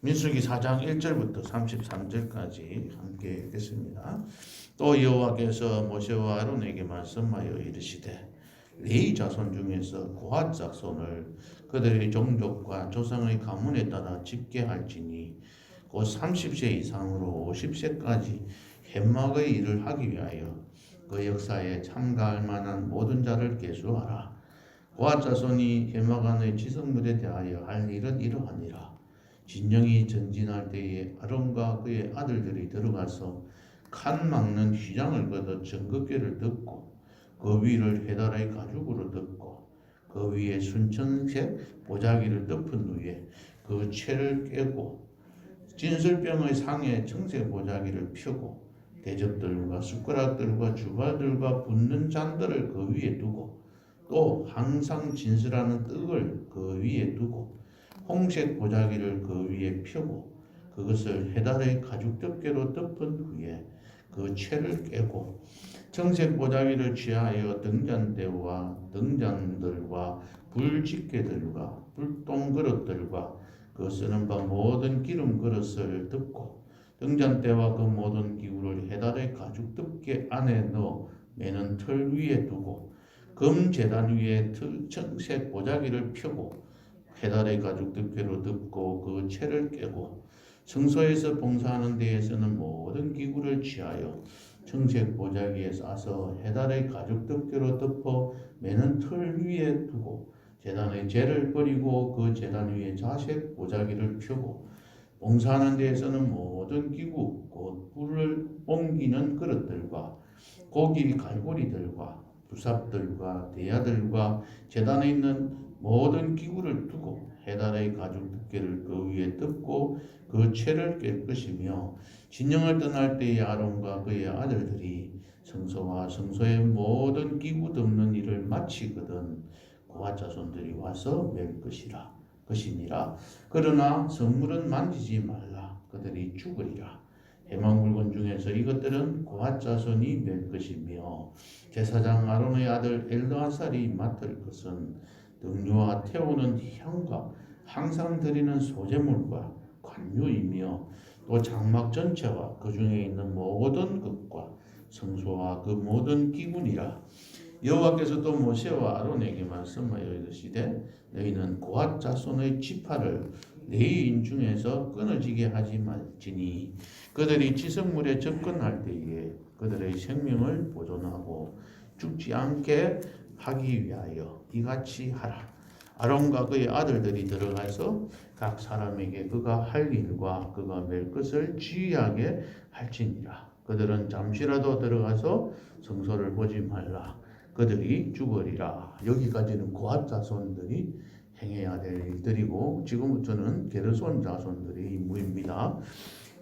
민수기 4장 1절부터 33절까지 함께 읽겠습니다. 또 여호와께서 모세와 아론에게 말씀하여 이르시되 레위 자손 중에서 고핫 자손을 그들의 종족과 조상의 가문에 따라 집계할지니 곧 30세 이상으로 50세까지 현막의 일을 하기 위하여 그 역사에 참가할 만한 모든 자를 계수하라. 고핫 자손이 현막 안의 지성물에 대하여 할 일은 이러하니라. 진영이 전진할 때에 아론과 그의 아들들이 들어가서 칸 막는 휘장을 걷어 정극궤를 덮고 그 위를 회달의 가죽으로 덮고 그 위에 순천색 보자기를 덮은 후에 그 채를 깨고 진설병의 상에 청색 보자기를 펴고 대접들과 숟가락들과 주발들과 붓는 잔들을 그 위에 두고 또 항상 진설하는 떡을 그 위에 두고 홍색 보자기를 그 위에 펴고 그것을 해달의 가죽 덮개로 덮은 후에 그 채를 깨고 청색 보자기를 취하여 등잔대와 등잔들과 불집게들과 불똥 그릇들과 그 쓰는 바 모든 기름 그릇을 덮고 등잔대와 그 모든 기구를 해달의 가죽 덮개 안에 넣어 매는 틀 위에 두고 금 제단 위에 청색 보자기를 펴고 해달의 가죽 덮개로 덮고 그 채를 깨고 성소에서 봉사하는 데에서는 모든 기구를 취하여 청색 보자기에 싸서 해달의 가죽 덮개로 덮어 매는 틀 위에 두고 제단의 재를 버리고 그 제단 위에 자색 보자기를 펴고 봉사하는 데에서는 모든 기구 곧 불을 옮기는 그릇들과 고기 갈고리들과 부삽들과 대야들과 제단에 있는 모든 기구를 두고 해달의 가죽 덮개를 그 위에 덮고 그 채를 깰 것이며 진영을 떠날 때에 아론과 그의 아들들이 성소와 성소의 모든 기구 덮는 일을 마치거든 고핫 자손들이 와서 맬 것이니라. 그러나 성물은 만지지 말라. 그들이 죽으리라. 해막 물건 중에서 이것들은 고핫 자손이 맬 것이며 제사장 아론의 아들 엘르아살이 맡을 것은 등류와 태우는 향과 항상 드리는 소제물과 관유이며 또 장막 전체와 그 중에 있는 모든 것과 성소와 그 모든 기구니라. 여호와께서 또 모세와 아론에게 말씀하여 이르시되 너희는 고핫 자손의 지파를 레위인 중에서 끊어지게 하지 말지니 그들이 지성물에 접근할 때에 그들의 생명을 보존하고 죽지 않게 하기 위하여 이같이 하라. 아론과 그의 아들들이 들어가서 각 사람에게 그가 할 일과 그가 맬 것을 주의하게 할지니라. 그들은 잠시라도 들어가서 성소를 보지 말라. 그들이 죽으리라. 여기까지는 고핫 자손들이 행해야 될 일들이고 지금부터는 게르손 자손들의 임무입니다.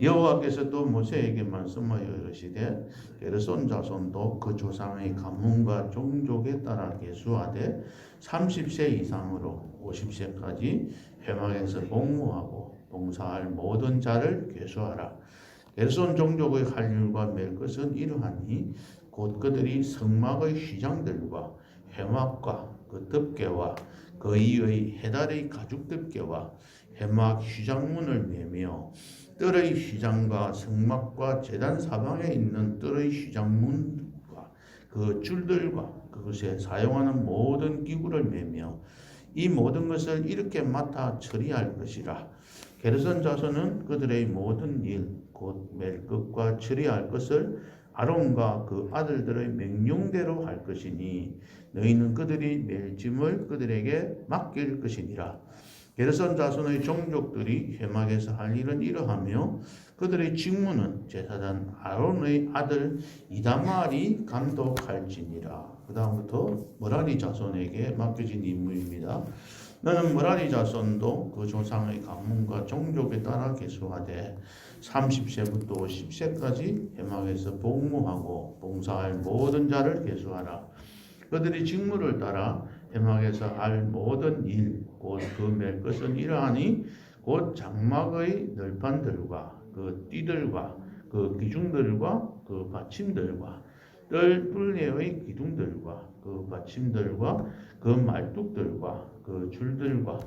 여호와께서 또 모세에게 말씀하여 이르시되 게르손 자손도 그 조상의 가문과 종족에 따라 계수하되 30세 이상으로 50세까지 회막에서 복무하고 봉사할 모든 자를 계수하라. 게르손 종족의 할 일과 맬 것은 이러하니 곧 그들이 성막의 휘장들과 회막과 그 덮개와 그 이의 해달의 가죽 덮개와 회막 휘장문을 매며 뜰의 휘장과 성막과 제단 사방에 있는 뜰의 휘장문과 그 줄들과 그것에 사용하는 모든 기구를 매며 이 모든 것을 이렇게 맡아 처리할 것이라. 게르손 자손은 그들의 모든 일 곧 맬 것과 처리할 것을 아론과 그 아들들의 명령대로 할 것이니 너희는 그들이 맬 짐을 그들에게 맡길 것이니라. 게르손 자손의 종족들이 회막에서 할 일은 이러하며 그들의 직무는 제사장 아론의 아들 이다말이 감독할지니라. 그 다음부터 머라리 자손에게 맡겨진 임무입니다. 너는 머라리 자손도 그 조상의 가문과 종족에 따라 계수하되 30세부터 50세까지 회막에서 복무하고 봉사할 모든 자를 계수하라. 그들이 직무를 따라 회막에서 할 모든 일, 곧 그 맬 것은 이러하니 곧 장막의 널판들과 그 띠들과 그 기둥들과 그 받침들과 뜰 뿔레의 기둥들과 그 받침들과 그 말뚝들과 그 줄들과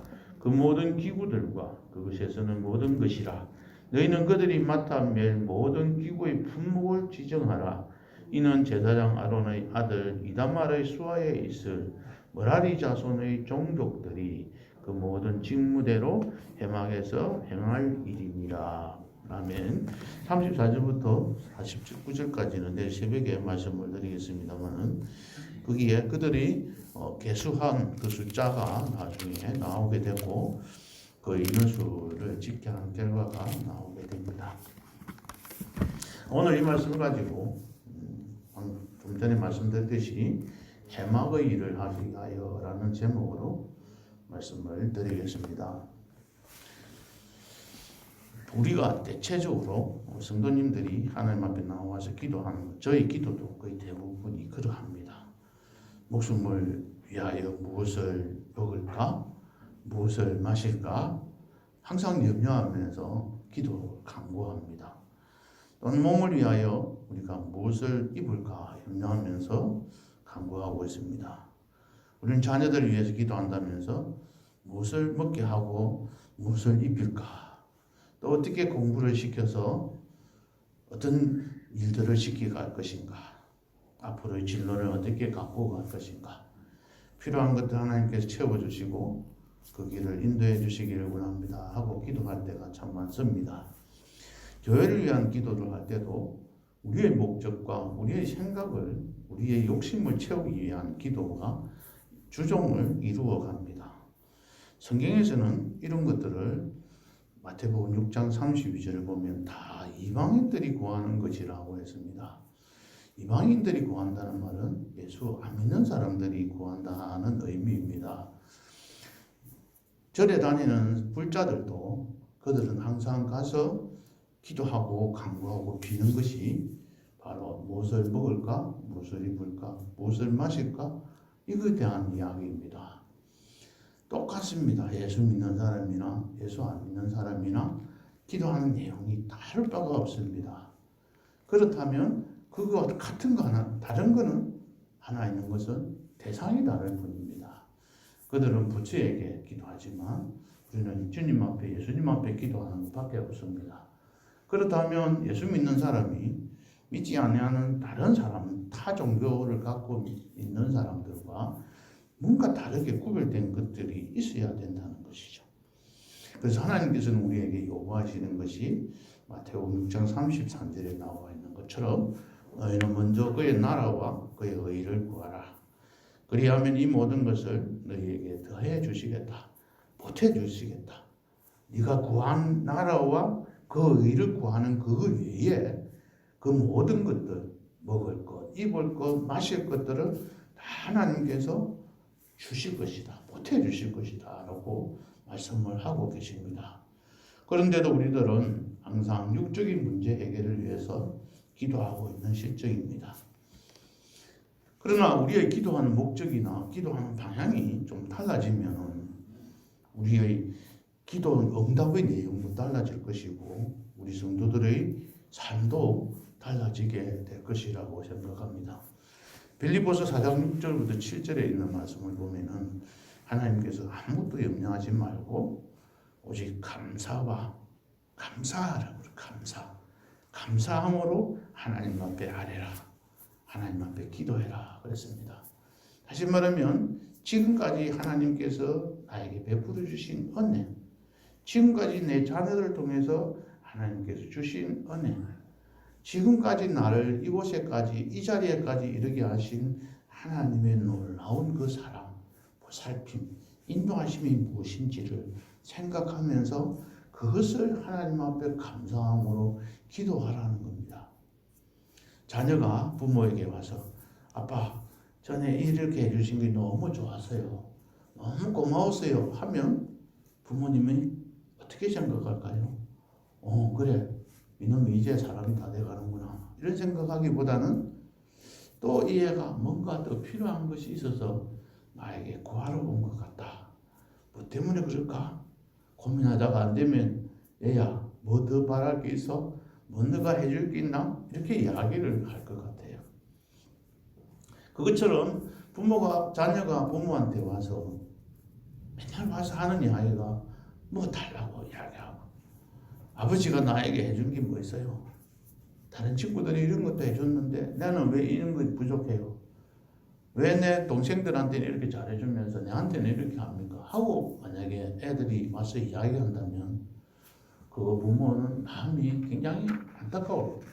그 모든 기구들과 그것에 쓰는 모든 것이라. 너희는 그들이 맡아 맬 모든 기구의 품목을 지정하라. 이는 제사장 아론의 아들 이다말의 수하에 있을 머라리 자손의 종족들이 그 모든 직무대로 회막에서 행할 일이니라. 아멘. 34절부터 49절까지는 내일 새벽에 말씀을 드리겠습니다만은 거기에 그들이 계수한 그 숫자가 나중에 나오게 되고 그 인원수를 집계한 결과가 나오게 됩니다. 오늘 이 말씀을 가지고 좀 전에 말씀드렸듯이 해막의 일을 하기 위하여라는 제목으로 말씀을 드리겠습니다. 우리가 대체적으로 성도님들이 하나님 앞에 나와서 기도하는 것, 저희 기도도 거의 대부분이 그러합니다. 목숨을 위하여 무엇을 먹을까? 무엇을 마실까? 항상 염려하면서 기도를 간구합니다. 또는 몸을 위하여 우리가 무엇을 입을까 염려하면서 간구하고 있습니다. 우리는 자녀들을 위해서 기도한다면서 무엇을 먹게 하고 무엇을 입힐까? 또 어떻게 공부를 시켜서 어떤 일들을 시키게 할 것인가? 앞으로의 진로를 어떻게 갖고 갈 것인가? 필요한 것들 하나님께서 채워주시고 그 길을 인도해 주시기를 원합니다 하고 기도할 때가 참 많습니다. 교회를 위한 기도를 할 때도 우리의 목적과 우리의 생각을, 우리의 욕심을 채우기 위한 기도가 주종을 이루어 갑니다. 성경에서는 이런 것들을 마태복음 6장 32절을 보면 다 이방인들이 구하는 것이라고 했습니다. 이방인들이 구한다는 말은 예수 안 믿는 사람들이 구한다는 의미입니다. 절에 다니는 불자들도 그들은 항상 가서 기도하고 간구하고 비는 것이 바로 무엇을 먹을까, 무엇을 입을까, 무엇을 마실까 이거에 대한 이야기입니다. 똑같습니다. 예수 믿는 사람이나 예수 안 믿는 사람이나 기도하는 내용이 다를 바가 없습니다. 그렇다면 그거 같은 거 하나, 다른 거는 하나 있는 것은 대상이 다를 뿐입니다. 그들은 부처에게 기도하지만 우리는 주님 앞에, 예수님 앞에 기도하는 것밖에 없습니다. 그렇다면 예수 믿는 사람이 믿지 아니하는 다른 사람, 타 종교를 갖고 있는 사람들과 뭔가 다르게 구별된 것들이 있어야 된다는 것이죠. 그래서 하나님께서는 우리에게 요구하시는 것이 마태복음 6장 33절에 나와 있는 것처럼 너희는 먼저 그의 나라와 그의 의를 구하라. 그리하면 이 모든 것을 너희에게 더해 주시겠다. 보태 주시겠다. 네가 구한 나라와 그 의를 구하는 그 외에 그 모든 것들, 먹을 것, 입을 것, 마실 것들을 다 하나님께서 주실 것이다. 보태 주실 것이다. 라고 말씀을 하고 계십니다. 그런데도 우리들은 항상 육적인 문제 해결을 위해서 기도하고 있는 실정입니다. 그러나 우리의 기도하는 목적이나 기도하는 방향이 좀 달라지면 우리의 기도 응답의 내용도 달라질 것이고 우리 성도들의 삶도 달라지게 될 것이라고 생각합니다. 빌립보서 4장 6절부터 7절에 있는 말씀을 보면은 하나님께서 아무것도 염려하지 말고 오직 감사하라고 감사함으로 하나님 앞에 아뢰라. 하나님 앞에 기도해라 그랬습니다. 다시 말하면 지금까지 하나님께서 나에게 베풀어 주신 은혜, 지금까지 내 자녀들을 통해서 하나님께서 주신 은혜, 지금까지 나를 이곳에까지 이 자리에까지 이르게 하신 하나님의 놀라운 그 사랑, 보살핌, 인도하심이 무엇인지를 생각하면서 그것을 하나님 앞에 감사함으로 기도하라는 겁니다. 자녀가 부모에게 와서 아빠 전에 이렇게 해주신 게 너무 좋았어요. 너무 고마웠어요 하면 부모님이 어떻게 생각할까요? 그래 이놈이 이제 사람이 다 돼가는구나 이런 생각하기보다는 또 이 애가 뭔가 더 필요한 것이 있어서 나에게 구하러 온 것 같다. 뭐 때문에 그럴까? 고민하다가 안 되면 얘야 뭐 더 바랄 게 있어? 뭐 너가 해줄 게 있나? 이렇게 이야기를 할 것 같아요. 그것처럼 자녀가 부모한테 와서 맨날 와서 하는 이야기가 뭐 달라고 이야기하고, 아버지가 나에게 해준 게 뭐 있어요? 다른 친구들이 이런 것도 해줬는데 나는 왜 이런 거 부족해요? 왜 내 동생들한테는 이렇게 잘해주면서 내한테는 이렇게 합니까? 하고 만약에 애들이 와서 이야기한다면 그 부모는 마음이 굉장히 안타까울 겁니다.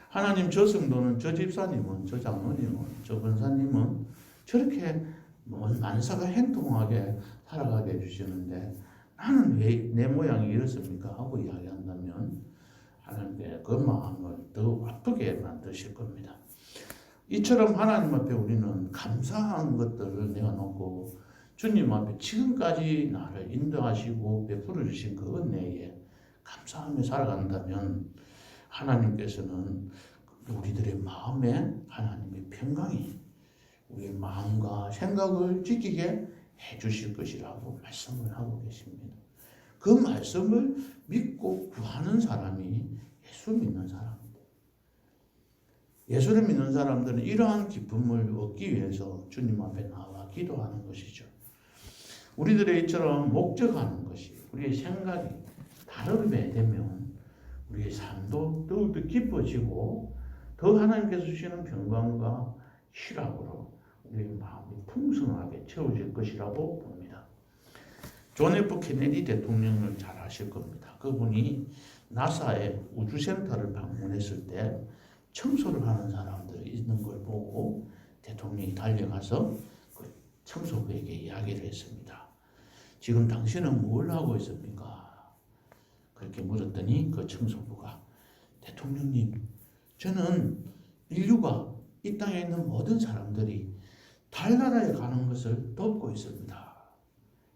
하나님, 저 성도는, 저 집사님은, 저 장로님은, 저 권사님은 저렇게 만사가 행통하게 살아가게 해주시는데 나는 왜 내 모양이 이렇습니까? 하고 이야기한다면 하나님께 그 마음을 더 아프게 만드실 겁니다. 이처럼 하나님 앞에 우리는 감사한 것들을 내어놓고 주님 앞에 지금까지 나를 인도하시고 베풀어 주신 그 은혜에 감사하며 살아간다면 하나님께서는 우리들의 마음에 하나님의 평강이 우리의 마음과 생각을 지키게 해주실 것이라고 말씀을 하고 계십니다. 그 말씀을 믿고 구하는 사람이 예수 믿는 사람입니다. 예수를 믿는 사람들은 이러한 기쁨을 얻기 위해서 주님 앞에 나와 기도하는 것이죠. 우리들의 이처럼 목적하는 것이 우리의 생각이 다르게 되면 우리의 삶도 더욱더 깊어지고 더 하나님께서 주시는 평강과 희락으로 우리의 마음이 풍성하게 채워질 것이라고 봅니다. 존 F 케네디 대통령을 잘 아실 겁니다. 그분이 나사의 우주센터를 방문했을 때 청소를 하는 사람들이 있는 걸 보고 대통령이 달려가서 그 청소부에게 이야기를 했습니다. 지금 당신은 뭘 하고 있습니까? 그렇게 물었더니 그 청소부가 대통령님, 저는 인류가 이 땅에 있는 모든 사람들이 달나라에 가는 것을 돕고 있습니다.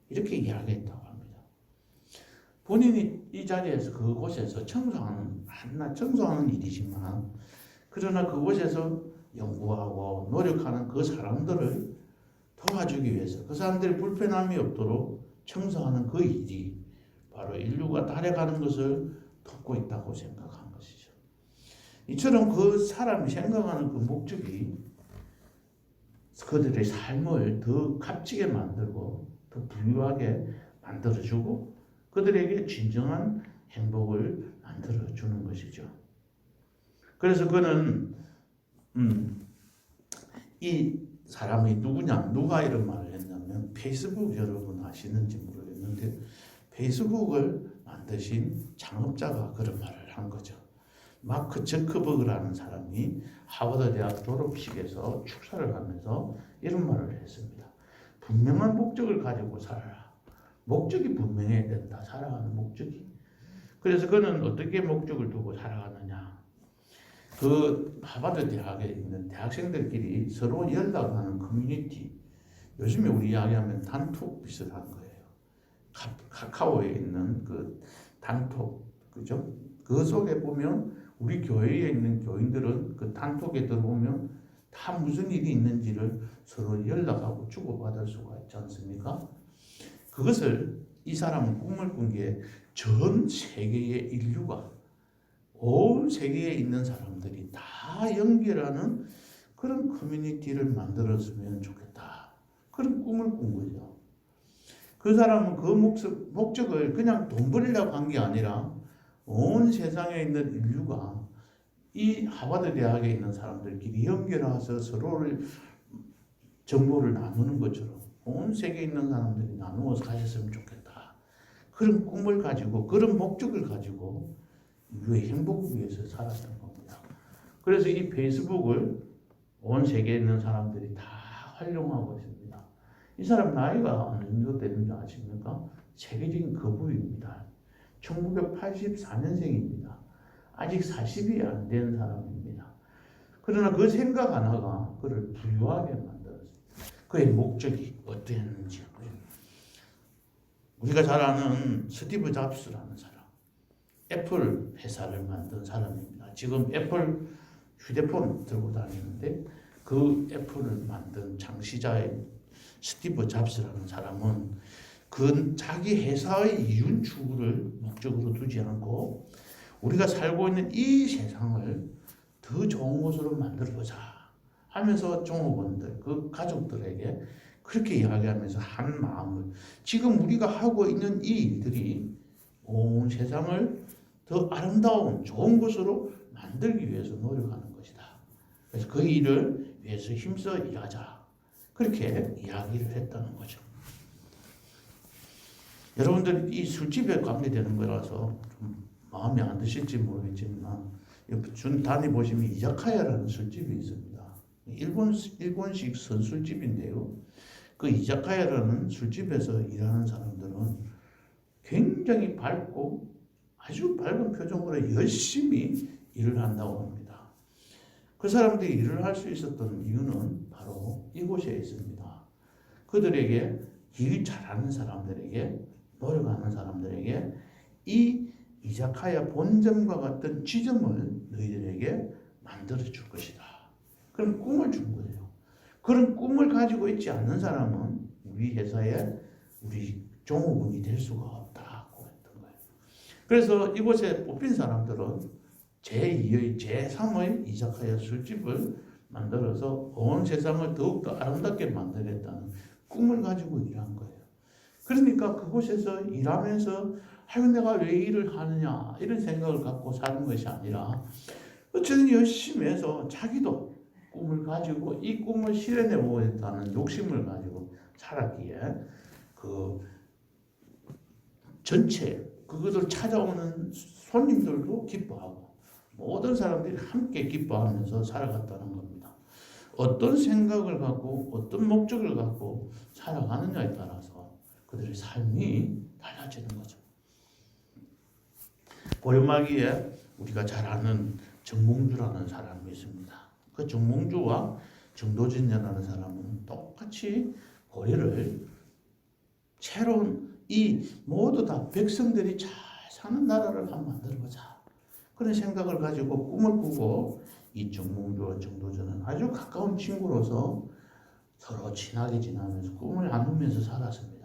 이렇게 이야기했다고 합니다. 본인이 이 자리에서 그곳에서 청소하는 일이지만 그러나 그곳에서 연구하고 노력하는 그 사람들을 도와주기 위해서 그 사람들이 불편함이 없도록 청소하는 그 일이 바로 인류가 달에 가는 것을 돕고 있다고 생각한 것이죠. 이처럼 그 사람이 생각하는 그 목적이 그들의 삶을 더 값지게 만들고 더 부유하게 만들어주고 그들에게 진정한 행복을 만들어주는 것이죠. 그래서 그는 이 사람이 누구냐, 누가 이런 말을 했냐면 페이스북 여러분 아시는지 모르겠는데 페이스북을 만드신 창업자가 그런 말을 한 거죠. 마크 저커버그라는 사람이 하버드 대학 졸업식에서 축사를 하면서 이런 말을 했습니다. 분명한 목적을 가지고 살아라. 목적이 분명해야 된다. 살아가는 목적이. 그래서 그는 어떻게 목적을 두고 살아가느냐. 그 하버드 대학에 있는 대학생들끼리 서로 연락하는 커뮤니티. 요즘에 우리 이야기하면 단톡 비슷한 거예요. 카카오에 있는 그 단톡, 그죠? 그 속에 보면 우리 교회에 있는 교인들은 그 단톡에 들어오면 다 무슨 일이 있는지를 서로 연락하고 주고받을 수가 있지 않습니까? 그것을 이 사람은 꿈을 꾼 게 전 세계의 인류가 온 세계에 있는 사람들이 다 연결하는 그런 커뮤니티를 만들었으면 좋겠다. 그런 꿈을 꾼 거죠. 그 사람은 그 목적을 그냥 돈 벌려고 한 게 아니라 온 세상에 있는 인류가 이 하버드 대학에 있는 사람들끼리 연결해서 서로를 정보를 나누는 것처럼 온 세계에 있는 사람들이 나누어서 가셨으면 좋겠다. 그런 꿈을 가지고 그런 목적을 가지고 인류의 행복을 위해서 살았던 겁니다. 그래서 이 페이스북을 온 세계에 있는 사람들이 다 활용하고 있습니다. 이 사람 나이가 어느 정도 되는지 아십니까? 세계적인 거부입니다. 1984년생입니다. 아직 40이 안 된 사람입니다. 그러나 그 생각 하나가 그를 부유하게 만들었습니다. 그의 목적이 어땠는지. 우리가 잘 아는 스티브 잡스라는 사람, 애플 회사를 만든 사람입니다. 지금 애플 휴대폰 들고 다니는데 그 애플을 만든 창시자의 스티브 잡스라는 사람은 그 자기 회사의 이윤 추구를 목적으로 두지 않고 우리가 살고 있는 이 세상을 더 좋은 곳으로 만들어보자 하면서 종업원들, 그 가족들에게 그렇게 이야기하면서 한 마음을 지금 우리가 하고 있는 이 일들이 온 세상을 더 아름다운 좋은 곳으로 만들기 위해서 노력하는 것이다. 그래서 그 일을 위해서 힘써 일하자. 그렇게 이야기를 했다는 거죠. 여러분들 이 술집에 관계되는 거라서 좀 마음에 안 드실지 모르겠지만 다녀보시면 이자카야라는 술집이 있습니다. 일본식 선술집인데요. 그 이자카야라는 술집에서 일하는 사람들은 굉장히 밝고 아주 밝은 표정으로 열심히 일을 한다고 합니다. 그 사람들이 일을 할 수 있었던 이유는 바로 이곳에 있습니다. 그들에게 일 잘하는 사람들에게 노력하는 사람들에게 이 이자카야 본점과 같은 지점을 너희들에게 만들어 줄 것이다. 그런 꿈을 준 거예요. 그런 꿈을 가지고 있지 않는 사람은 우리 회사에 우리 종업원이 될 수가 없다고 했던 거예요. 그래서 이곳에 뽑힌 사람들은 제2의 제3의 이자카야 술집을 만들어서 온 세상을 더욱더 아름답게 만들겠다는 꿈을 가지고 일한 거예요. 그러니까 그곳에서 일하면서 아유 내가 왜 일을 하느냐 이런 생각을 갖고 사는 것이 아니라 어쨌든 열심히 해서 자기도 꿈을 가지고 이 꿈을 실현해 보겠다는 욕심을 가지고 살았기에 그 전체 그것을 찾아오는 손님들도 기뻐하고 모든 사람들이 함께 기뻐하면서 살아갔다는 겁니다. 어떤 생각을 갖고 어떤 목적을 갖고 살아가느냐에 따라서 그들의 삶이 달라지는 거죠. 고려말기에 우리가 잘 아는 정몽주라는 사람이 있습니다. 그 정몽주와 정도전이라는 사람은 똑같이 고려를 새로운 이 모두 다 백성들이 잘 사는 나라를 한번 만들어보자. 그런 생각을 가지고 꿈을 꾸고 이 정몽주와 정도전은 아주 가까운 친구로서 서로 친하게 지내면서 꿈을 나누면서 살았습니다.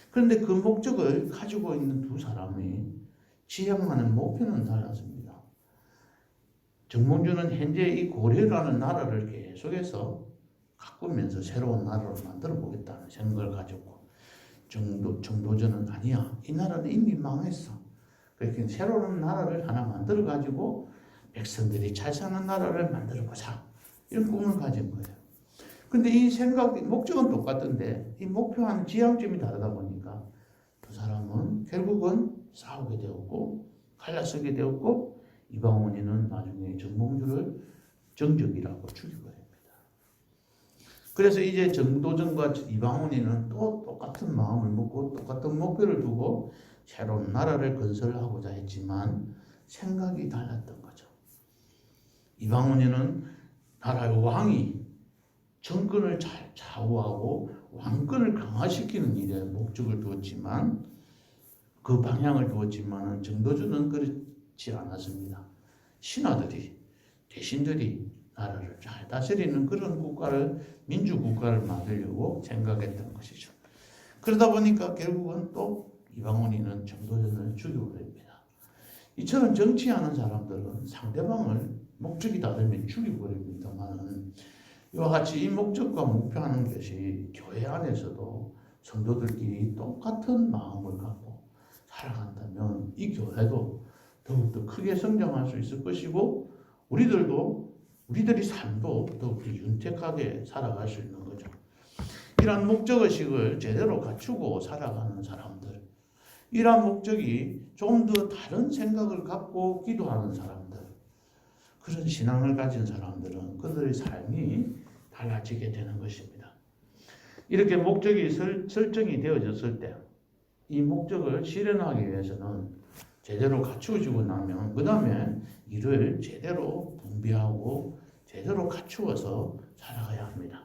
그런데 그 목적을 가지고 있는 두 사람이 지향하는 목표는 달랐습니다. 정몽주는 현재 이 고려라는 나라를 계속해서 가꾸면서 새로운 나라를 만들어 보겠다는 생각을 가지고 정도전은 아니야. 이 나라는 이미 망했어. 그렇게 새로운 나라를 하나 만들어 가지고 백성들이 잘 사는 나라를 만들어 보자. 이런 꿈을 가진 거예요. 근데 이 생각, 목적은 똑같은데 이 목표하는 지향점이 다르다 보니까 두 사람은 결국은 싸우게 되었고 갈라서게 되었고 이방원이는 나중에 정몽주를 정적이라고 죽여버립니다. 그래서 이제 정도전과 이방원이는 또 똑같은 마음을 먹고 똑같은 목표를 두고 새로운 나라를 건설하고자 했지만 생각이 달랐던 거죠. 이방원이는 나라의 왕이 정권을 잘 좌우하고 왕권을 강화시키는 일에 목적을 두었지만 그 방향을 두었지만 정도전은 그렇지 않았습니다. 신하들이 대신들이 나라를 잘 다스리는 그런 국가를 민주국가를 만들려고 생각했던 것이죠. 그러다 보니까 결국은 또 이방원이는 정도전을 죽여버립니다. 이처럼 정치하는 사람들은 상대방을 목적이 다르면 죽여버립니다만 이와 같이 이 목적과 목표하는 것이 교회 안에서도 성도들끼리 똑같은 마음을 갖고 살아간다면 이 교회도 더욱더 크게 성장할 수 있을 것이고 우리들의 삶도 더욱더 윤택하게 살아갈 수 있는 거죠. 이러한 목적의식을 제대로 갖추고 살아가는 사람들, 이러한 목적이 좀 더 다른 생각을 갖고 기도하는 사람들, 그런 신앙을 가진 사람들은 그들의 삶이 달라지게 되는 것입니다. 이렇게 목적이 설정이 되어졌을 때 이 목적을 실현하기 위해서는 제대로 갖추어지고 나면 그 다음에 이를 제대로 분배하고 제대로 갖추어서 살아가야 합니다.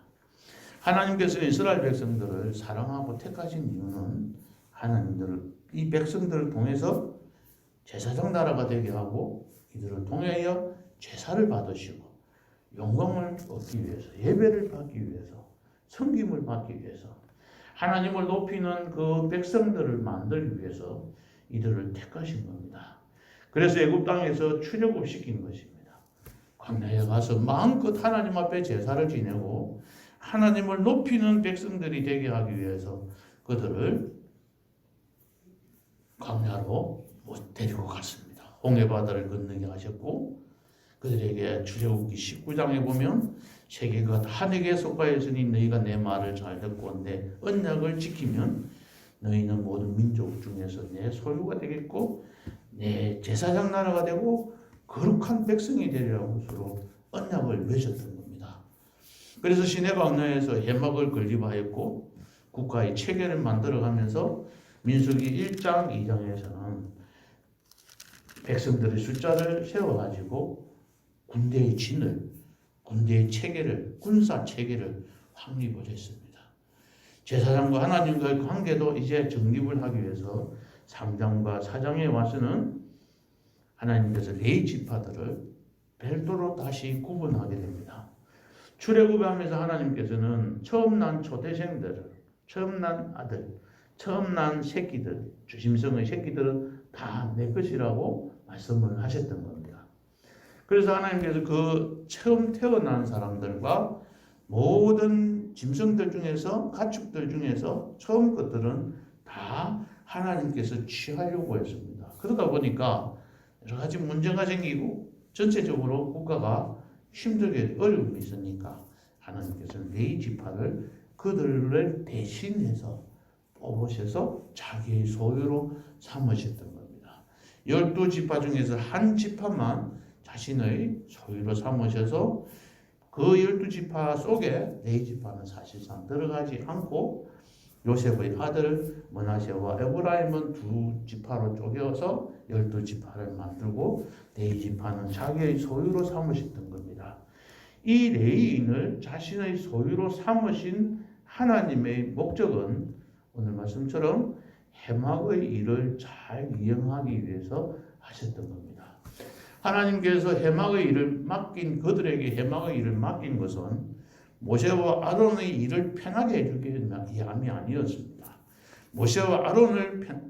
하나님께서 이스라엘 백성들을 사랑하고 택하신 이유는 이 백성들을 통해서 제사장 나라가 되게 하고 이들을 통하여 제사를 받으시고 영광을 얻기 위해서, 예배를 받기 위해서, 섬김을 받기 위해서, 하나님을 높이는 그 백성들을 만들기 위해서 이들을 택하신 겁니다. 그래서 애굽 땅에서 출애굽 시킨 것입니다. 광야에 가서 마음껏 하나님 앞에 제사를 지내고 하나님을 높이는 백성들이 되게 하기 위해서 그들을 광야로 데리고 갔습니다. 홍해바다를 건너게 하셨고 그들에게 출애굽기 19장에 보면 세계가 다 내게 속하였으니 너희가 내 말을 잘 듣고 내 언약을 지키면 너희는 모든 민족 중에서 내 소유가 되겠고 내 제사장 나라가 되고 거룩한 백성이 되리라고 서로 언약을 맺었던 겁니다. 그래서 시내 광야에서 해막을 건립하였고 국가의 체계를 만들어가면서 민수기 1장 2장에서는 백성들의 숫자를 세워가지고 군대의 진을, 군대의 체계를, 군사 체계를 확립을 했습니다. 제사장과 하나님과의 관계도 이제 정립을 하기 위해서 3장과 4장에 와서는 하나님께서 레위 지파들을 별도로 다시 구분하게 됩니다. 출애굽하면서 하나님께서는 처음 난 초대생들을, 처음 난 아들, 처음 난 새끼들, 주심성의 새끼들은 다 내 것이라고 말씀을 하셨던 겁니다. 그래서 하나님께서 그 처음 태어난 사람들과 모든 짐승들 중에서 가축들 중에서 처음 것들은 다 하나님께서 취하려고 했습니다. 그러다 보니까 여러 가지 문제가 생기고 전체적으로 국가가 힘들게 어려움이 있으니까 하나님께서는 레위 지파를 그들을 대신해서 뽑으셔서 자기의 소유로 삼으셨던 겁니다. 12지파 중에서 한 지파만 자신의 소유로 삼으셔서 그 12지파 속에 레위 지파는 사실상 들어가지 않고 요셉의 아들 므낫세와 에브라임은 두 지파로 쪼개서 12지파를 만들고 레위 지파는 자기의 소유로 삼으셨던 겁니다. 이 레위인을 자신의 소유로 삼으신 하나님의 목적은 오늘 말씀처럼 해막의 일을 잘 이행하기 위해서 하셨던 겁니다. 하나님께서 해막의 일을 맡긴 그들에게 해막의 일을 맡긴 것은 모세와 아론의 일을 편하게 해주기 위함이 아니었습니다. 모세와 아론을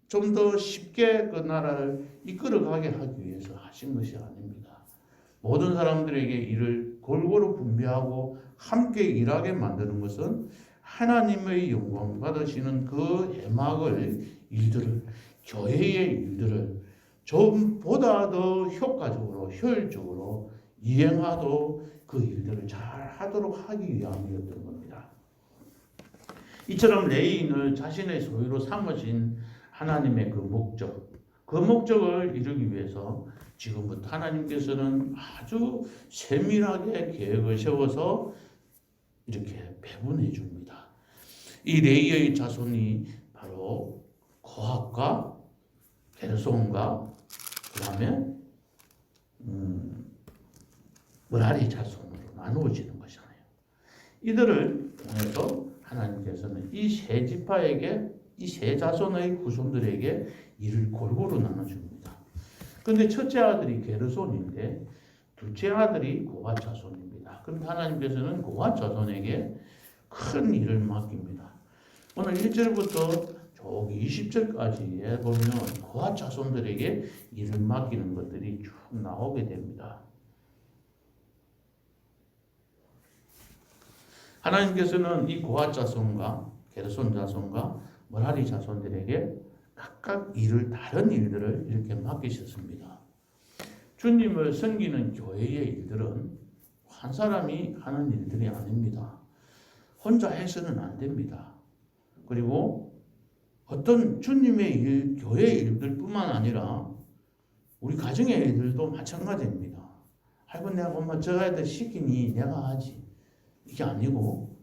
좀 더 쉽게 그 나라를 이끌어가게 하기 위해서 하신 것이 아닙니다. 모든 사람들에게 일을 골고루 분배하고 함께 일하게 만드는 것은 하나님의 영광 받으시는 그 해막의 일들을, 교회의 일들을 좀보다 더 효과적으로 효율적으로 이행하도록 그 일들을 잘 하도록 하기 위함이었던 겁니다. 이처럼 레위인을 자신의 소유로 삼으신 하나님의 그 목적을 이루기 위해서 지금부터 하나님께서는 아주 세밀하게 계획을 세워서 이렇게 배분해 줍니다. 이 레위의 자손이 바로 고핫과 게르손과 그 다음에 므라리 자손으로 나누어지는 것이잖아요. 이들을 통해서 하나님께서는 이 세 지파에게, 이 세 자손의 후손들에게 일을 골고루 나눠줍니다. 그런데 첫째 아들이 게르손인데 둘째 아들이 고핫 자손입니다. 그런데 하나님께서는 고핫 자손에게 큰 일을 맡깁니다. 오늘 1절부터 저기 20절까지에 보면 고핫 자손들에게 일을 맡기는 것들이 쭉 나오게 됩니다. 하나님께서는 이 고핫 자손과 게르손 자손과 므라리 자손들에게 각각 다른 일들을 이렇게 맡기셨습니다. 주님을 섬기는 교회의 일들은 한 사람이 하는 일들이 아닙니다. 혼자 해서는 안 됩니다. 그리고 어떤 주님의 일, 교회의 일들뿐만 아니라 우리 가정의 일들도 마찬가지입니다. 아이고 내가 엄마 저 애들 시키니 내가 하지. 이게 아니고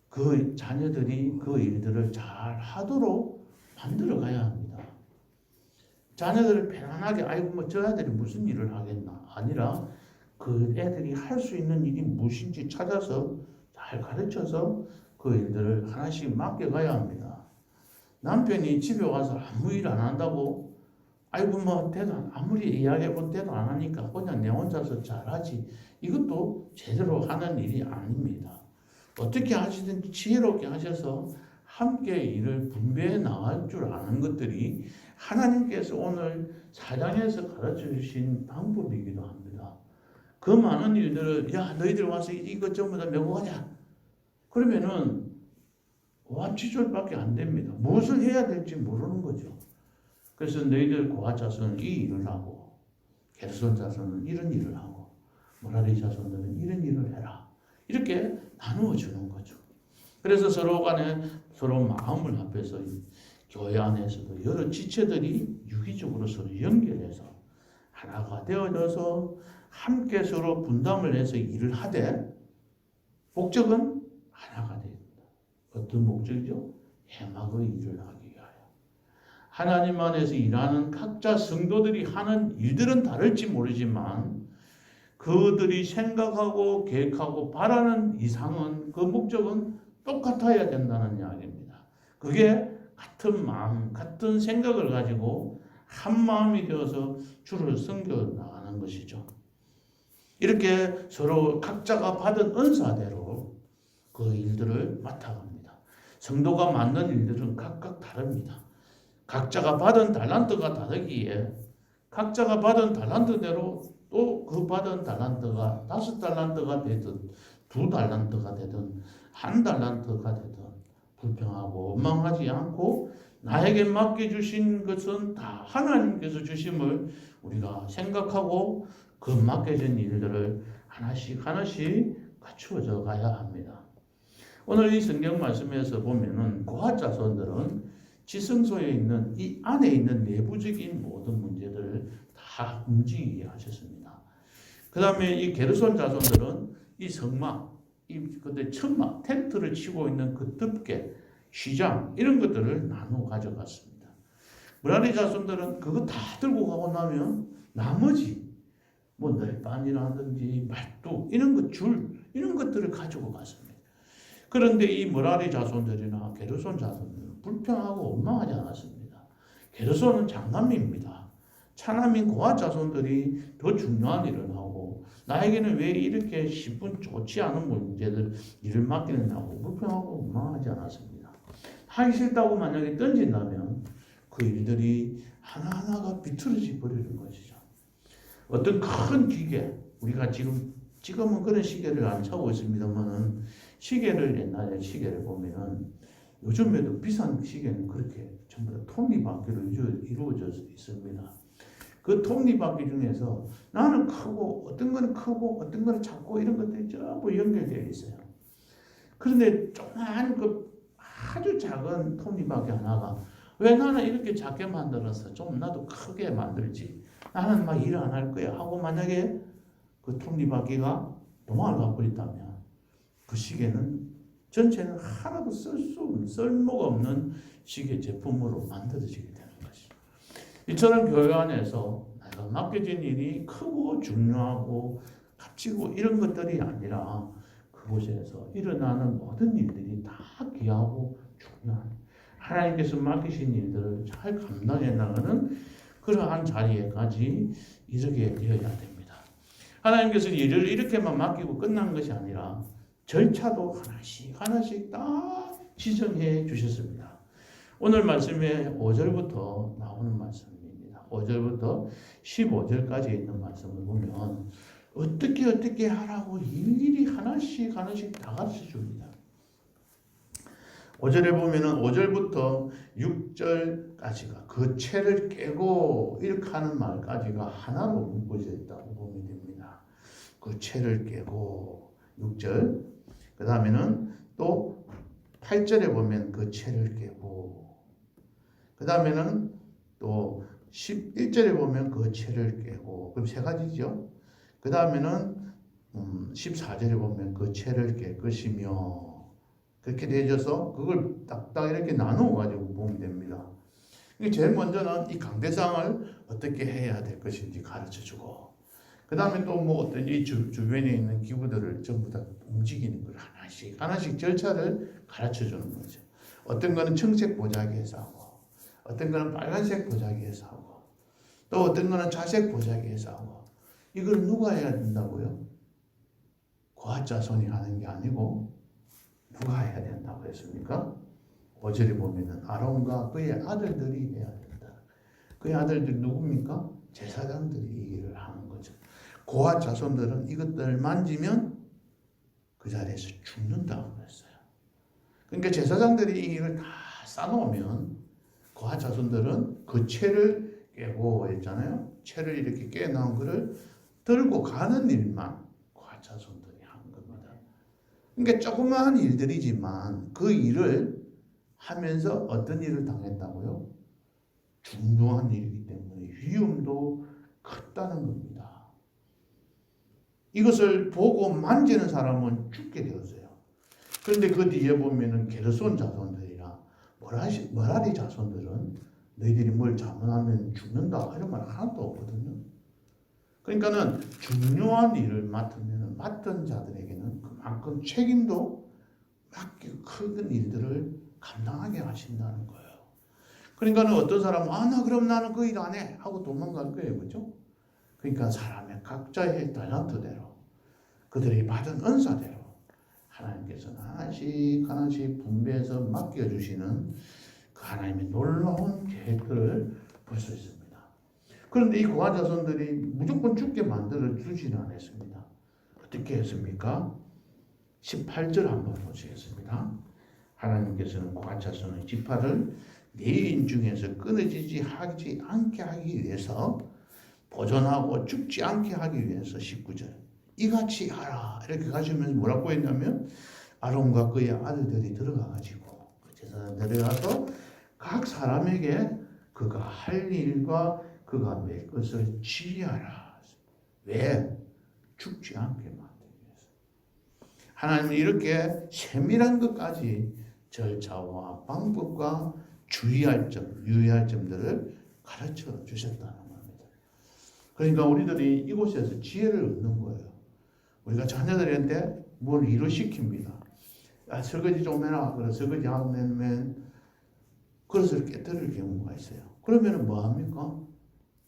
그 자녀들이 그 일들을 잘 하도록 만들어 가야 합니다. 자녀들을 편안하게 아이고 뭐 저 애들이 무슨 일을 하겠나 아니라 그 애들이 할 수 있는 일이 무엇인지 찾아서 잘 가르쳐서 그 일들을 하나씩 맡겨가야 합니다. 남편이 집에 와서 아무 일 안 한다고 아이고 뭐 대도 아무리 이야기해도 대도 안 하니까 그냥 내 혼자서 잘하지. 이것도 제대로 하는 일이 아닙니다. 어떻게 하시든지 지혜롭게 하셔서 함께 일을 분배해 나갈 줄 아는 것들이 하나님께서 오늘 4장에서 가르쳐 주신 방법이기도 합니다. 그 많은 일들을 야 너희들 와서 이것 전부 다 메고 가자. 그러면은 고아치졸밖에 안 됩니다. 무엇을 해야 될지 모르는 거죠. 그래서 너희들 고아 자손은 이 일을 하고 게르손 자손은 이런 일을 하고 므라리 자손들은 이런 일을 해라. 이렇게 나누어 주는 거죠. 그래서 서로 간에 서로 마음을 합해서 교회 안에서도 여러 지체들이 유기적으로 서로 연결해서 하나가 되어져서 함께 서로 분담을 해서 일을 하되 목적은 하나가 됩니다. 어떤 목적이죠? 해막의 일을 하기 위하여. 하나님 안에서 일하는 각자 성도들이 하는 일들은 다를지 모르지만 그들이 생각하고 계획하고 바라는 이상은 그 목적은 똑같아야 된다는 이야기입니다. 그게 같은 마음, 같은 생각을 가지고 한 마음이 되어서 주를 섬겨 나가는 것이죠. 이렇게 서로 각자가 받은 은사대로 그 일들을 맡아갑니다. 성도가 맡는 일들은 각각 다릅니다. 각자가 받은 달란트가 다르기에 각자가 받은 달란트대로 또 그 받은 달란트가 5달란트가 되든 2달란트가 되든 1달란트가 되든 불평하고 원망하지 않고 나에게 맡겨주신 것은 다 하나님께서 주심을 우리가 생각하고 그 맡겨진 일들을 하나씩 하나씩 갖추어져 가야 합니다. 오늘 이 성경 말씀에서 보면은 고아 자손들은 지성소에 있는 이 안에 있는 내부적인 모든 문제들을 다 움직이게 하셨습니다. 그 다음에 이 게르손 자손들은 이 성막, 근데 천막, 텐트를 치고 있는 그 덮개, 휘장 이런 것들을 나누어 가져갔습니다. 므라리 자손들은 그거 다 들고 가고 나면 나머지 뭐 널빤이라든지 말뚝 이런 것 줄 이런 것들을 가지고 갔습니다. 그런데 이 므라리 자손들이나 게르손 자손들은 불평하고 원망하지 않았습니다. 게르손은 장남입니다. 차남인 고아 자손들이 더 중요한 일을 하고 나에게는 왜 이렇게 기분 좋지 않은 문제들 일을 맡기느냐고 불평하고 원망하지 않았습니다. 하기 싫다고 만약에 던진다면 그 일들이 하나하나가 비틀어져 버리는 것이죠. 어떤 큰 기계, 우리가 지금은 그런 시계를 안 차고 있습니다만은 시계를 옛날에 시계를 보면은 요즘에도 비싼 시계는 그렇게 전부 다 톱니바퀴로 이루어져 있습니다. 그 톱니바퀴 중에서 나는 크고 어떤 거는 크고 어떤 거는 작고 이런 것들이 전부 연결되어 있어요. 그런데 조그만 그 아주 작은 톱니바퀴 하나가 왜 나는 이렇게 작게 만들어서 좀 나도 크게 만들지 나는 막 일 안 할 거야 하고 만약에 그 톱니바퀴가 도망을 가버렸다면 그 시계는 전체는 하나도 쓸모가 없는 시계 제품으로 만들어지게 되는 것이죠. 이처럼 교회 안에서 내가 맡겨진 일이 크고 중요하고 값지고 이런 것들이 아니라 그곳에서 일어나는 모든 일들이 다 귀하고 중요한 하나님께서 맡기신 일들을 잘 감당해 나가는 그러한 자리에까지 이르게 되어야 됩니다. 하나님께서 일을 이렇게만 맡기고 끝난 것이 아니라 절차도 하나씩 하나씩 다 지정해 주셨습니다. 오늘 말씀에 5절부터 나오는 말씀입니다. 5절부터 15절까지 있는 말씀을 보면 어떻게 하라고 일일이 하나씩 다 가르쳐 줍니다. 5절에 보면은 5절부터 6절까지가 그 채를 깨고 이렇게 하는 말까지가 하나로 묶어져 있다고 보면 됩니다. 그 채를 깨고 6절 그 다음에는 또 8절에 보면 그 채를 깨고 그 다음에는 또 11절에 보면 그 채를 깨고 그럼 세 가지죠. 그 다음에는 14절에 보면 그 채를 깰 것이며 그렇게 되어져서 그걸 딱딱 이렇게 나누어 가지고 보면 됩니다. 제일 먼저는 이 강대상을 어떻게 해야 될 것인지 가르쳐주고 그 다음에 또 뭐 어떤 이 주변에 있는 기구들을 전부 다 움직이는 걸 하나씩 절차를 가르쳐주는 거죠. 어떤 거는 청색 보자기에서 하고 어떤 거는 빨간색 보자기에서 하고 또 어떤 거는 자색 보자기에서 하고 이걸 누가 해야 된다고요? 고아자손이 하는 게 아니고 누가 해야 된다고 했습니까? 5절에 보면은 아론과 그의 아들들이 해야 된다. 그의 아들들이 누굽니까? 제사장들이 이 일을 하는 거죠. 고아 자손들은 이것들을 만지면 그 자리에서 죽는다고 그랬어요. 그러니까 제사장들이 이걸 다 싸놓으면 고아 자손들은 그 채를 깨고 했잖아요. 채를 이렇게 깨놓은 거를 들고 가는 일만 고아 자손들이 한 겁니다. 그러니까 조그마한 일들이지만 그 일을 하면서 어떤 일을 당했다고요? 중요한 일이기 때문에 위험도 컸다는 겁니다. 이것을 보고 만지는 사람은 죽게 되었어요. 그런데 그 뒤에 보면은 게르손 자손들이나 머라리 자손들은 너희들이 뭘 잘못하면 죽는다 이런 말 하나도 없거든요. 그러니까는 중요한 일을 맡으면 맡은 자들에게는 그만큼 책임도 맡기고 큰 일들을 감당하게 하신다는 거예요. 그러니까는 어떤 사람은 나 그럼 나는 그 일 안 해 하고 도망갈 거예요, 그렇죠? 그러니까 사람의 각자의 탤런트대로 그들이 받은 은사대로 하나님께서는 하나씩 분배해서 맡겨주시는 그 하나님의 놀라운 계획들을 볼 수 있습니다. 그런데 이 고아 자손들이 무조건 죽게 만들어 주지는 않았습니다. 어떻게 했습니까? 18절 한번 보시겠습니다. 하나님께서는 고아 자손의 지파를 내인 중에서 끊어지지 하지 않게 하기 위해서 보존하고 죽지 않게 하기 위해서 19절 이같이 하라 이렇게 가시면서 뭐라고 했냐면 아론과 그의 아들들이 들어가가지고 그 제사장들이 가서 각 사람에게 그가 할 일과 그가 맺을 것을 지휘하라. 왜? 죽지 않게 만들기 위해서. 하나님은 이렇게 세밀한 것까지 절차와 방법과 주의할 점, 유의할 점들을 가르쳐 주셨다는 겁니다. 그러니까 우리들이 이곳에서 지혜를 얻는 거예요. 우리가 자녀들한테 뭘 일을 시킵니다. 설거지 좀 해라. 그래서 설거지 하고 나면 그릇을 깨뜨릴 경우가 있어요. 그러면 뭐 합니까?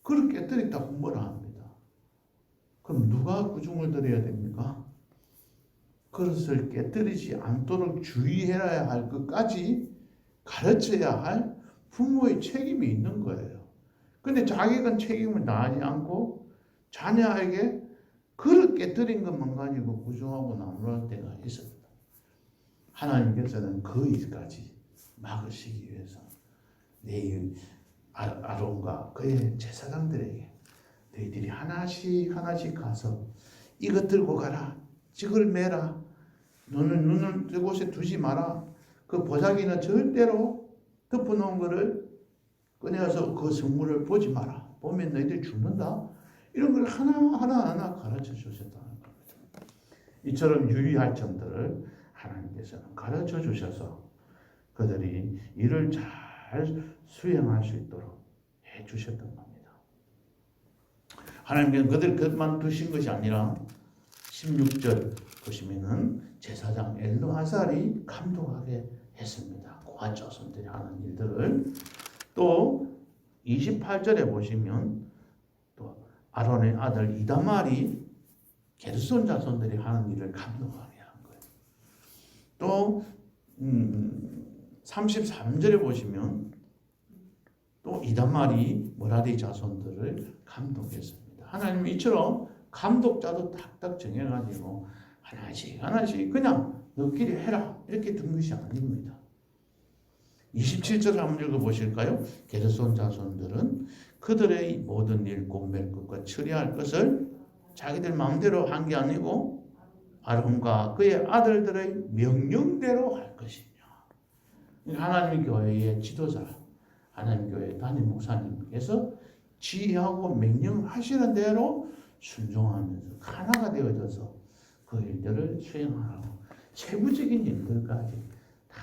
그릇 깨뜨렸다고 뭐라 합니다. 그럼 누가 구중을 드려야 됩니까? 그릇을 깨뜨리지 않도록 주의해야 할 것까지 가르쳐야 할 부모의 책임이 있는 거예요. 근데 자기가 책임을 다하지 않고 자녀에게 그릇 깨뜨린 것만 가지고 구중하고 나무랄 때가 있습니다. 하나님께서는 그 일까지 막으시기 위해서 내일 아론과 그의 제사장들에게 너희들이 하나씩 가서 이것 들고 가라. 찍을 매라. 눈을 이곳에 두지 마라. 그 보자기는 절대로 덮어놓은 것을 꺼내서 그 성물을 보지 마라. 보면 너희들 죽는다. 이런 걸 하나하나 가르쳐 주셨다는 겁니다. 이처럼 유의할 점들을 하나님께서는 가르쳐 주셔서 그들이 이를 잘 수행할 수 있도록 해 주셨던 겁니다. 하나님께서는 그들 그것만 두신 것이 아니라 16절 보시면은 제사장 엘르아살이 감독하게 했습니다. 고아 자손들이 하는 일들을. 또 28절에 보시면 또 아론의 아들 이다말이 게르손 자손들이 하는 일을 감독하게 한 거예요. 또 33절에 보시면 또 이다말이 머라리 자손들을 감독했습니다. 하나님이 이처럼 감독자도 딱딱 정해가지고 하나씩 그냥 너끼리 해라 이렇게 둔 것이 아닙니다. 27절 한번 읽어보실까요? 게르손 자손들은 그들의 모든 일 곱맬 것과 처리할 것을 자기들 마음대로 한 게 아니고 아론과 그의 아들들의 명령대로 할 것이냐. 하나님 교회의 지도자, 하나님 교회 담임 목사님께서 지휘하고 명령하시는 대로 순종하면서 하나가 되어져서 그 일들을 수행하라고 세부적인 일들까지 다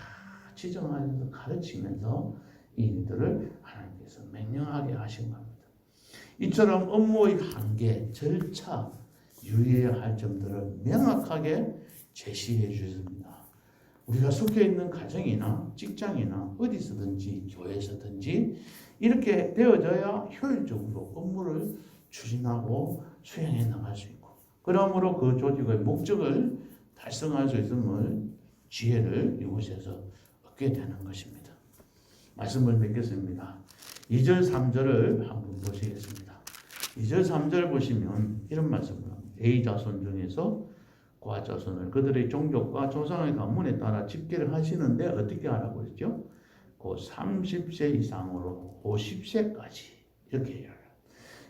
지정하면서 가르치면서 이 일들을 하나님께서 명령하게 하신 겁니다. 이처럼 업무의 한계, 절차, 유의해야 할 점들을 명확하게 제시해 주십니다. 우리가 속해 있는 가정이나 직장이나 어디서든지 교회에서든지 이렇게 되어져야 효율적으로 업무를 추진하고 수행해 나갈 수 있고 그러므로 그 조직의 목적을 달성할 수 있음을 지혜를 이곳에서 얻게 되는 것입니다. 말씀을 맺겠습니다. 2절 3절을 한번 보시겠습니다. 2절 3절 보시면 이런 말씀을 레위 자손 중에서 고핫 자손을 그들의 종족과 조상의 가문에 따라 집계를 하시는데 어떻게 하라고 했죠? 그 30세 이상으로 50세까지 이렇게 해요.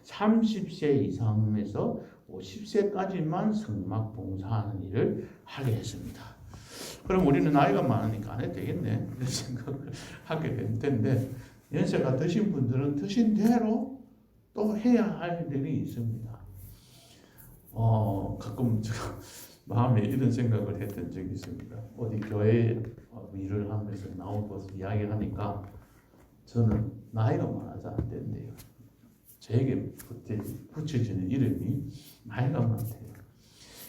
30세 이상에서 50세까지만 성막 봉사하는 일을 하게 했습니다. 그럼 우리는 나이가 많으니까 안 해도 되겠네 이런 생각을 하게 될 텐데, 연세가 드신 분들은 드신 대로 또 해야 할 일이 있습니다. 가끔 제가 마음에 이런 생각을 했던 적이 있습니다. 어디 교회 일을 하면서 나오고 이야기하니까 저는 나이가 많아서 안 된대요. 저에게 붙여지는 이름이 나이가 많대요.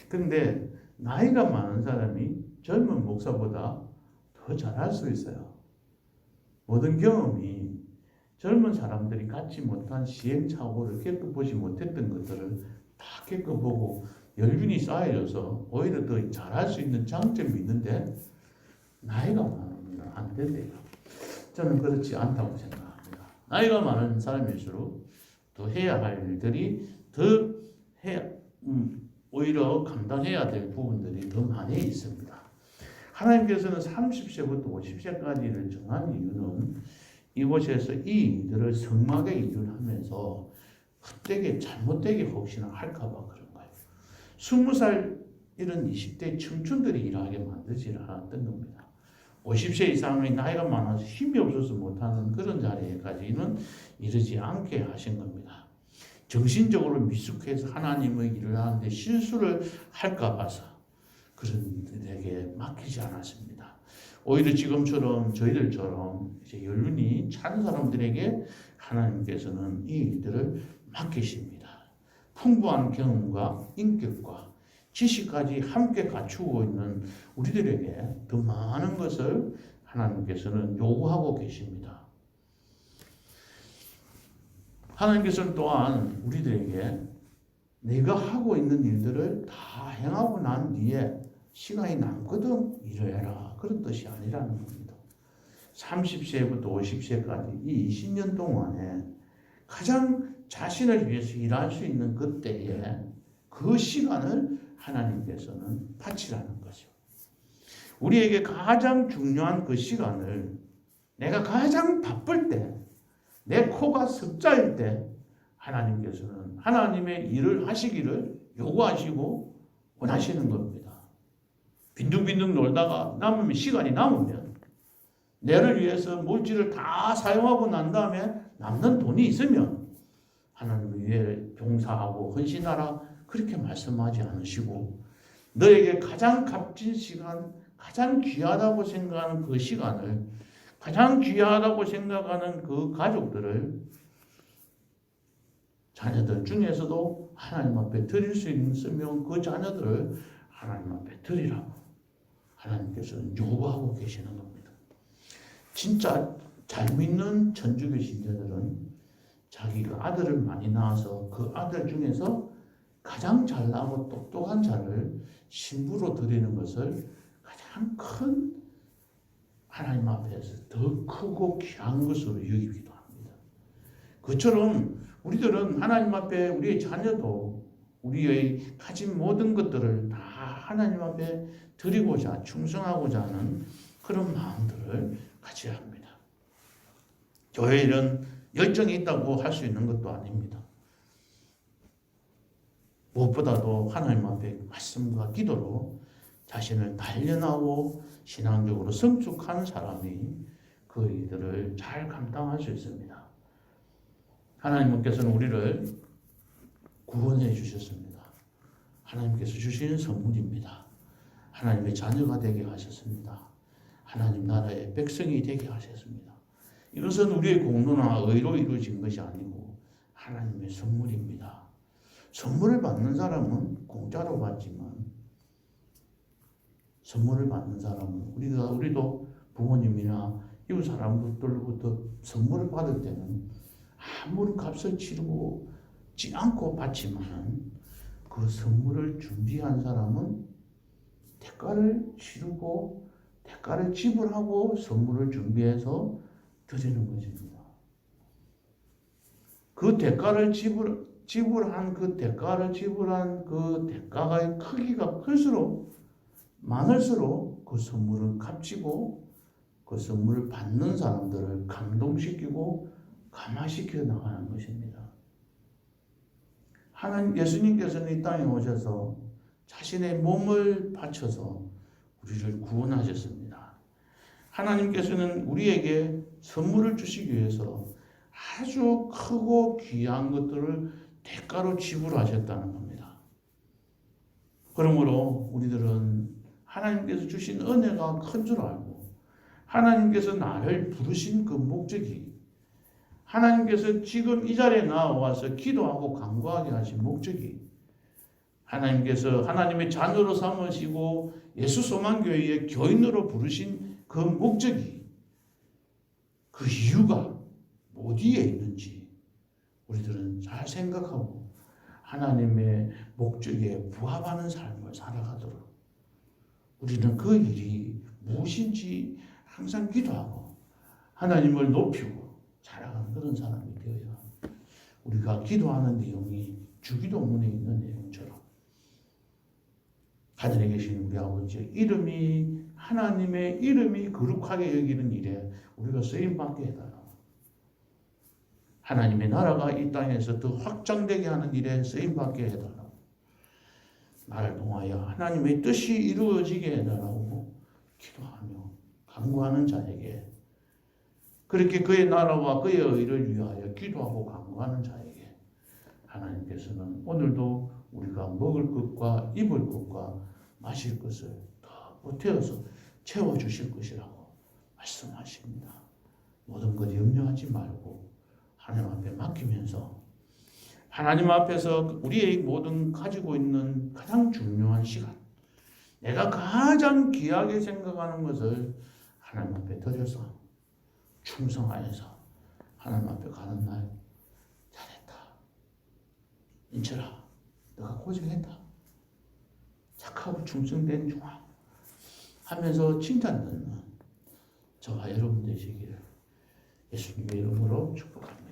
근데 나이가 많은 사람이 젊은 목사보다 더 잘할 수 있어요. 모든 경험이 젊은 사람들이 갖지 못한 시행착오를 겪어보지 못했던 것들을 다 겪어보고 연륜이 쌓여져서 오히려 더 잘할 수 있는 장점이 있는데 나이가 많으면 안 된대요. 저는 그렇지 않다고 생각합니다. 나이가 많은 사람일수록 더 해야 할 일들이 오히려 감당해야 될 부분들이 더 많이 있습니다. 하나님께서는 30세부터 50세까지를 정한 이유는 이곳에서 이 일들을 성막의 일을 하면서 헛되게 잘못되게 혹시나 할까봐 그런 거예요. 20살 이런 20대 청춘들이 일하게 만들지 않았던 겁니다. 50세 이상의 나이가 많아서 힘이 없어서 못하는 그런 자리에까지는 이르지 않게 하신 겁니다. 정신적으로 미숙해서 하나님의 일을 하는데 실수를 할까 봐서 그런 이들에게 맡기지 않았습니다. 오히려 지금처럼 저희들처럼 이제 연륜이 찬 사람들에게 하나님께서는 이 일들을 맡기십니다. 풍부한 경험과 인격과 지식까지 함께 갖추고 있는 우리들에게 더 많은 것을 하나님께서는 요구하고 계십니다. 하나님께서는 또한 우리들에게 내가 하고 있는 일들을 다 행하고 난 뒤에 시간이 남거든 일을 해라, 그런 뜻이 아니라는 겁니다. 30세부터 50세까지 이 20년 동안에 가장 자신을 위해서 일할 수 있는 그때에 그 시간을 하나님께서는 바치라는 거죠. 우리에게 가장 중요한 그 시간을 내가 가장 바쁠 때, 내 코가 석자일 때 하나님께서는 하나님의 일을 하시기를 요구하시고 원하시는 겁니다. 빈둥빈둥 놀다가 남으면, 시간이 남으면 내를 위해서 물질을 다 사용하고 난 다음에 남는 돈이 있으면 하나님을 위해 봉사하고 헌신하라, 그렇게 말씀하지 않으시고 너에게 가장 값진 시간, 가장 귀하다고 생각하는 그 시간을, 가장 귀하다고 생각하는 그 가족들을, 자녀들 중에서도 하나님 앞에 드릴 수 있으면 그 자녀들을 하나님 앞에 드리라고 하나님께서는 요구하고 계시는 겁니다. 진짜 잘 믿는 천주교 신자들은 자기가 아들을 많이 낳아서 그 아들 중에서 가장 잘나고 똑똑한 자를 신부로 드리는 것을 가장 큰 하나님 앞에서 더 크고 귀한 것으로 여기기도 합니다. 그처럼 우리들은 하나님 앞에 우리의 자녀도 우리의 가진 모든 것들을 다 하나님 앞에 드리고자, 충성하고자 하는 그런 마음들을 가져야 합니다. 교회 일은 열정이 있다고 할 수 있는 것도 아닙니다. 무엇보다도 하나님 앞에 말씀과 기도로 자신을 단련하고 신앙적으로 성숙한 사람이 그 일들을 잘 감당할 수 있습니다. 하나님께서는 우리를 구원해 주셨습니다. 하나님께서 주신 선물입니다. 하나님의 자녀가 되게 하셨습니다. 하나님 나라의 백성이 되게 하셨습니다. 이것은 우리의 공로나 의로 이루어진 것이 아니고 하나님의 선물입니다. 선물을 받는 사람은 공짜로 받지만 선물을 받는 사람은 우리도 부모님이나 이웃 사람들로부터 선물을 받을 때는 아무런 값을 치르지 않고 받지만 그 선물을 준비한 사람은 대가를 치르고 대가를 지불하고 선물을 준비해서 드리는 것입니다. 그 대가를 지불한 그 대가를 지불한 그 대가의 크기가 클수록 많을수록 그 선물을 값지고 그 선물을 받는 사람들을 감동시키고 감화시켜 나가는 것입니다. 하나님 예수님께서는 이 땅에 오셔서 자신의 몸을 바쳐서 우리를 구원하셨습니다. 하나님께서는 우리에게 선물을 주시기 위해서 아주 크고 귀한 것들을 대가로 지불하셨다는 겁니다. 그러므로 우리들은 하나님께서 주신 은혜가 큰 줄 알고 하나님께서 나를 부르신 그 목적이 하나님께서 지금 이 자리에 나와서 기도하고 간구하게 하신 목적이 하나님께서 하나님의 자녀로 삼으시고 예수 소망교회의 교인으로 부르신 그 목적이 그 이유가 어디에 있는지 우리들은 잘 생각하고 하나님의 목적에 부합하는 삶을 살아가도록 우리는 그 일이 무엇인지 항상 기도하고 하나님을 높이고 살아가는 그런 사람이 되어야 우리가 기도하는 내용이 주기도문에 있는 내용처럼 하늘에 계신 우리 아버지의 이름이 하나님의 이름이 거룩하게 여기는 일에 우리가 쓰임받게 해달라. 하나님의 나라가 이 땅에서 더 확장되게 하는 일에 쓰임받게 해달라. 나를 통하여 하나님의 뜻이 이루어지게 해달라고 기도하며 간구하는 자에게 그렇게 그의 나라와 그의 의를 위하여 기도하고 간구하는 자에게 하나님께서는 오늘도 우리가 먹을 것과 입을 것과 마실 것을 더 보태어서 채워주실 것이라고 말씀하십니다. 모든 것 염려하지 말고 하나님 앞에 맡기면서 하나님 앞에서 우리의 모든 가지고 있는 가장 중요한 시간 내가 가장 귀하게 생각하는 것을 하나님 앞에 드려서 충성하여서 하나님 앞에 가는 날 잘했다. 인철아 너가 고생했다. 착하고 충성된 중아 하면서 칭찬 듣는 저와 여러분 되시기를 예수님의 이름으로 축복합니다.